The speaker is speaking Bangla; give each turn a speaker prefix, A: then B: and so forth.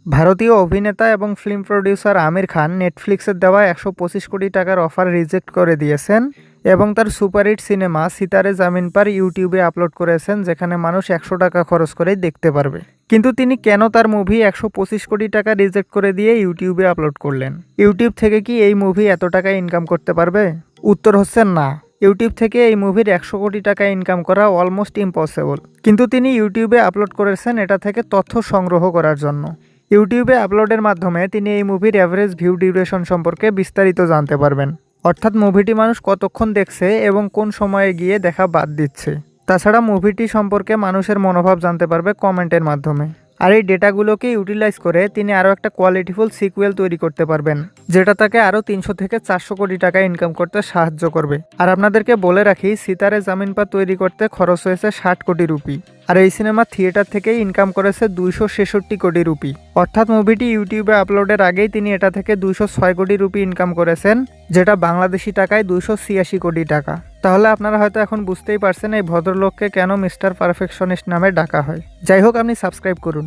A: ভারতীয় অভিনেতা এবং ফিল্ম প্রডিউসার আমির খান নেটফ্লিক্সের দেওয়া ১২৫ কোটি টাকার অফার রিজেক্ট করে দিয়েছেন এবং তার সুপারহিট সিনেমা সিতারে জামিন পার ইউটিউবে আপলোড করেছেন, যেখানে মানুষ ১০০ টাকা খরচ করেই দেখতে পারবে। কিন্তু তিনি কেন তার মুভি ১২৫ কোটি টাকা রিজেক্ট করে দিয়ে ইউটিউবে আপলোড করলেন? ইউটিউব থেকে কি এই মুভি এত টাকা ইনকাম করতে পারবে? উত্তর হচ্ছে না। ইউটিউব থেকে এই মুভির ১০০ কোটি টাকা ইনকাম করা অলমোস্ট ইম্পসিবল। কিন্তু তিনি ইউটিউবে আপলোড করেছেন এটা থেকে তথ্য সংগ্রহ করার জন্য। ইউটিউবে আপলোডের মাধ্যমে তিনি এই মুভির অ্যাভারেজ ভিউ ডিউরেশন সম্পর্কে বিস্তারিত জানতে পারবেন, অর্থাৎ মুভিটি মানুষ কতক্ষণ দেখছে এবং কোন সময়ে গিয়ে দেখা বাদ দিচ্ছে। তাছাড়া মুভিটি সম্পর্কে মানুষের মনোভাব জানতে পারবে কমেন্টের মাধ্যমে। আর এই ডেটাগুলোকে ইউটিলাইজ করে তিনি আরও একটা কোয়ালিটিফুল সিকুয়েল তৈরি করতে পারবেন, যেটা তাকে আরও ৩০০ থেকে ৪০০ কোটি টাকা ইনকাম করতে সাহায্য করবে। আর আপনাদেরকে বলে রাখি, সিতারে জামিন পার তৈরি করতে খরচ হয়েছে ৬০ কোটি রুপি, আর এই সিনেমা থিয়েটার থেকেই ইনকাম করেছে ২৬৬ কোটি রুপি। অর্থাৎ মুভিটি ইউটিউবে আপলোডের আগেই তিনি এটা থেকে ২০৬ কোটি রুপি ইনকাম করেছেন, যেটা বাংলাদেশি টাকায় ২৮৬ কোটি টাকা। তাহলে আপনারা হয়তো এখন বুঝতেই পারছেন এই ভদ্রলোককে কেন মিস্টার পারফেকশনিস্ট নামে ডাকা হয়। যাই হোক, আপনি সাবস্ক্রাইব করুন।